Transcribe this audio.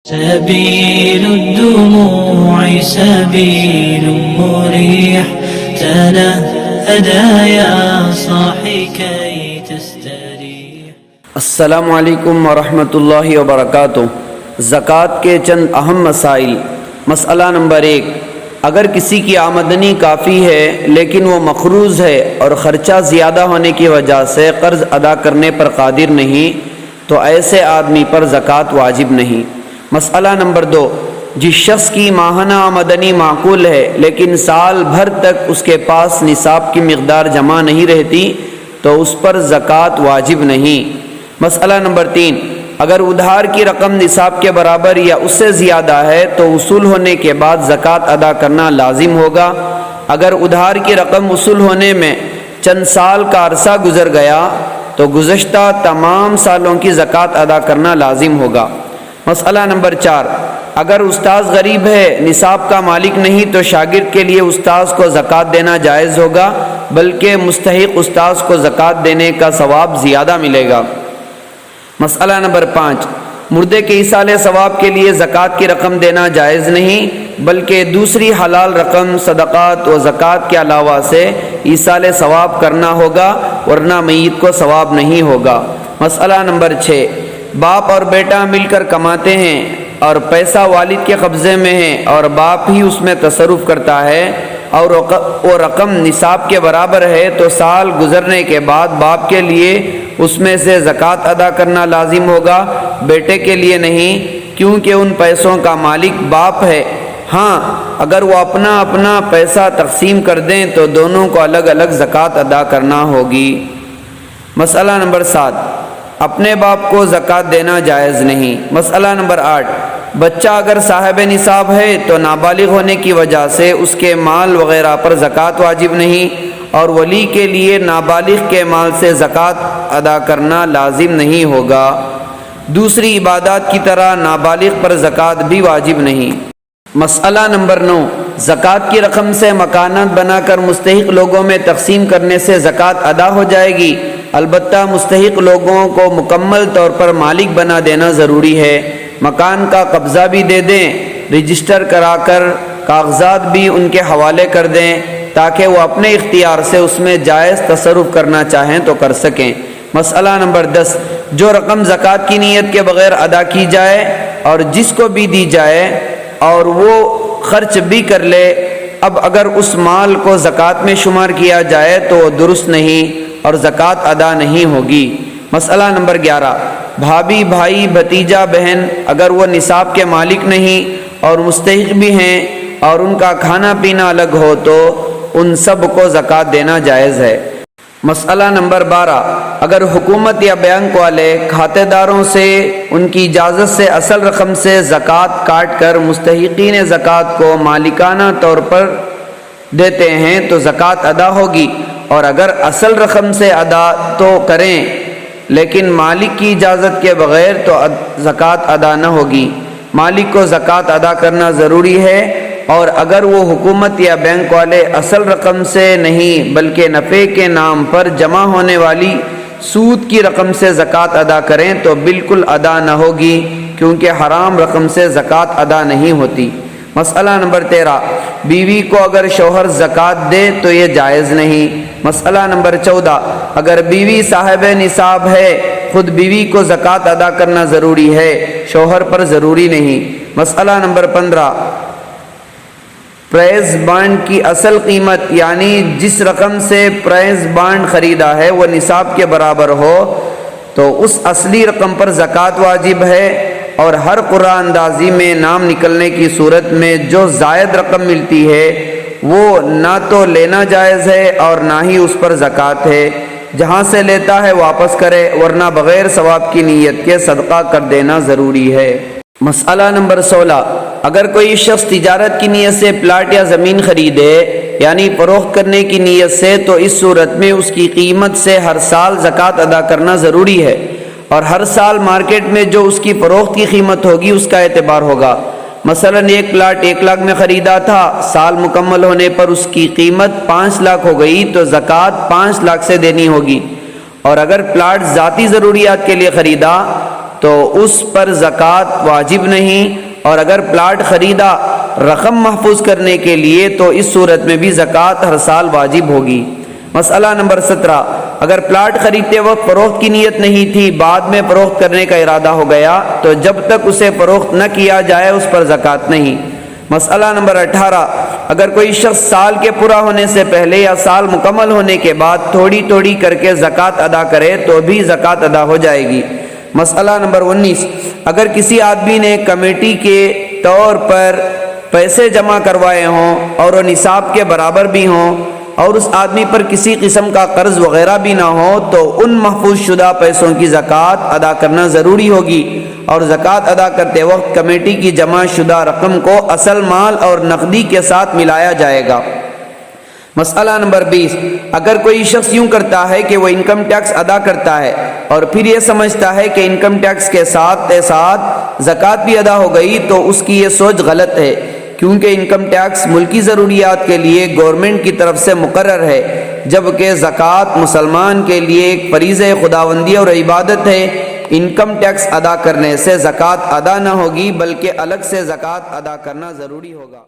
سبيل الدموع سبيل مريح تنهدى يا صاحي كي تستريح. السلام علیکم ورحمۃ اللہ وبرکاتہ. زکوٰۃ کے چند اہم مسائل. مسئلہ نمبر 1، اگر کسی کی آمدنی کافی ہے لیکن وہ مقروض ہے اور خرچہ زیادہ ہونے کی وجہ سے قرض ادا کرنے پر قادر نہیں تو ایسے آدمی پر زکوٰۃ واجب نہیں. مسئلہ نمبر 2، جس شخص کی ماہانہ آمدنی معقول ہے لیکن سال بھر تک اس کے پاس نصاب کی مقدار جمع نہیں رہتی تو اس پر زکوٰۃ واجب نہیں. مسئلہ نمبر 3، اگر ادھار کی رقم نصاب کے برابر یا اس سے زیادہ ہے تو وصول ہونے کے بعد زکوٰۃ ادا کرنا لازم ہوگا. اگر ادھار کی رقم وصول ہونے میں چند سال کا عرصہ گزر گیا تو گزشتہ تمام سالوں کی زکوٰۃ ادا کرنا لازم ہوگا. مسئلہ نمبر 4، اگر استاذ غریب ہے، نصاب کا مالک نہیں تو شاگرد کے لیے استاذ کو زکوٰۃ دینا جائز ہوگا، بلکہ مستحق استاذ کو زکوٰۃ دینے کا ثواب زیادہ ملے گا. مسئلہ نمبر 5، مردے کے ایصال ثواب کے لیے زکوٰۃ کی رقم دینا جائز نہیں، بلکہ دوسری حلال رقم صدقات و زکوٰۃ کے علاوہ سے ایصال ثواب کرنا ہوگا، ورنہ میت کو ثواب نہیں ہوگا. مسئلہ نمبر 6، باپ اور بیٹا مل کر کماتے ہیں اور پیسہ والد کے قبضے میں ہے اور باپ ہی اس میں تصرف کرتا ہے اور وہ رقم نصاب کے برابر ہے تو سال گزرنے کے بعد باپ کے لیے اس میں سے زکوٰۃ ادا کرنا لازم ہوگا، بیٹے کے لیے نہیں، کیونکہ ان پیسوں کا مالک باپ ہے. ہاں، اگر وہ اپنا اپنا پیسہ تقسیم کر دیں تو دونوں کو الگ الگ زکوٰۃ ادا کرنا ہوگی. مسئلہ نمبر 7، اپنے باپ کو زکوٰۃ دینا جائز نہیں. مسئلہ نمبر 8، بچہ اگر صاحب نصاب ہے تو نابالغ ہونے کی وجہ سے اس کے مال وغیرہ پر زکوٰۃ واجب نہیں اور ولی کے لیے نابالغ کے مال سے زکوٰۃ ادا کرنا لازم نہیں ہوگا. دوسری عبادات کی طرح نابالغ پر زکوٰۃ بھی واجب نہیں. مسئلہ نمبر 9، زکوٰۃ کی رقم سے مکانات بنا کر مستحق لوگوں میں تقسیم کرنے سے زکوٰۃ ادا ہو جائے گی، البتہ مستحق لوگوں کو مکمل طور پر مالک بنا دینا ضروری ہے. مکان کا قبضہ بھی دے دیں، رجسٹر کرا کر کاغذات بھی ان کے حوالے کر دیں تاکہ وہ اپنے اختیار سے اس میں جائز تصرف کرنا چاہیں تو کر سکیں. مسئلہ نمبر 10، جو رقم زکوٰۃ کی نیت کے بغیر ادا کی جائے اور جس کو بھی دی جائے اور وہ خرچ بھی کر لے، اب اگر اس مال کو زکوٰۃ میں شمار کیا جائے تو وہ درست نہیں اور زکوٰۃ ادا نہیں ہوگی. مسئلہ نمبر 11، بھابھی بھائی بھتیجا بہن اگر وہ نصاب کے مالک نہیں اور مستحق بھی ہیں اور ان کا کھانا پینا الگ ہو تو ان سب کو زکوٰۃ دینا جائز ہے. مسئلہ نمبر 12، اگر حکومت یا بینک والے کھاتے داروں سے ان کی اجازت سے اصل رقم سے زکوٰۃ کاٹ کر مستحقین زکوٰۃ کو مالکانہ طور پر دیتے ہیں تو زکوٰۃ ادا ہوگی، اور اگر اصل رقم سے ادا تو کریں لیکن مالک کی اجازت کے بغیر تو زکوٰۃ ادا نہ ہوگی. مالک کو زکوٰۃ ادا کرنا ضروری ہے، اور اگر وہ حکومت یا بینک والے اصل رقم سے نہیں بلکہ نفع کے نام پر جمع ہونے والی سود کی رقم سے زکوٰۃ ادا کریں تو بالکل ادا نہ ہوگی، کیونکہ حرام رقم سے زکوٰۃ ادا نہیں ہوتی. مسئلہ نمبر 13، بیوی کو اگر شوہر زکوٰۃ دے تو یہ جائز نہیں. مسئلہ نمبر 14، اگر بیوی صاحب نصاب ہے خود بیوی کو زکوٰۃ ادا کرنا ضروری ہے، شوہر پر ضروری نہیں. مسئلہ نمبر 15، پرائز بانڈ کی اصل قیمت یعنی جس رقم سے پرائز بانڈ خریدا ہے وہ نصاب کے برابر ہو تو اس اصلی رقم پر زکوٰۃ واجب ہے، اور ہر قرعہ اندازی میں نام نکلنے کی صورت میں جو زائد رقم ملتی ہے وہ نہ تو لینا جائز ہے اور نہ ہی اس پر زکوٰۃ ہے. جہاں سے لیتا ہے واپس کرے، ورنہ بغیر ثواب کی نیت کے صدقہ کر دینا ضروری ہے. مسئلہ نمبر 16، اگر کوئی شخص تجارت کی نیت سے پلاٹ یا زمین خریدے یعنی فروخت کرنے کی نیت سے تو اس صورت میں اس کی قیمت سے ہر سال زکوٰۃ ادا کرنا ضروری ہے، اور ہر سال مارکیٹ میں جو اس کی فروخت کی قیمت ہوگی اس کا اعتبار ہوگا. مثلا ایک پلاٹ 1 لاکھ میں خریدا تھا، سال مکمل ہونے پر اس کی قیمت 5 لاکھ ہو گئی تو زکوٰۃ 5 لاکھ سے دینی ہوگی. اور اگر پلاٹ ذاتی ضروریات کے لیے خریدا تو اس پر زکوٰۃ واجب نہیں، اور اگر پلاٹ خریدا رقم محفوظ کرنے کے لیے تو اس صورت میں بھی زکوٰۃ ہر سال واجب ہوگی۔ مسئلہ نمبر 17، اگر پلاٹ خریدتے وقت فروخت کی نیت نہیں تھی، بعد میں فروخت کرنے کا ارادہ ہو گیا تو جب تک اسے فروخت نہ کیا جائے اس پر زکوٰۃ نہیں۔ مسئلہ نمبر 18، اگر کوئی شخص سال کے پورا ہونے سے پہلے یا سال مکمل ہونے کے بعد تھوڑی تھوڑی کر کے زکوٰۃ ادا کرے تو بھی زکوٰۃ ادا ہو جائے گی۔ مسئلہ نمبر 19، اگر کسی آدمی نے کمیٹی کے طور پر پیسے جمع کروائے ہوں اور وہ نصاب کے برابر بھی ہوں اور اس آدمی پر کسی قسم کا قرض وغیرہ بھی نہ ہو تو ان محفوظ شدہ پیسوں کی زکوٰۃ ادا کرنا ضروری ہوگی، اور زکوٰۃ ادا کرتے وقت کمیٹی کی جمع شدہ رقم کو اصل مال اور نقدی کے ساتھ ملایا جائے گا۔ مسئلہ نمبر 20، اگر کوئی شخص یوں کرتا ہے کہ وہ انکم ٹیکس ادا کرتا ہے اور پھر یہ سمجھتا ہے کہ انکم ٹیکس کے ساتھ ساتھ زکوٰۃ بھی ادا ہو گئی تو اس کی یہ سوچ غلط ہے، کیونکہ انکم ٹیکس ملکی ضروریات کے لیے گورنمنٹ کی طرف سے مقرر ہے، جبکہ زکوٰۃ مسلمان کے لیے ایک فریضہ خداوندی اور عبادت ہے۔ انکم ٹیکس ادا کرنے سے زکوٰۃ ادا نہ ہوگی بلکہ الگ سے زکوٰۃ ادا کرنا ضروری ہوگا۔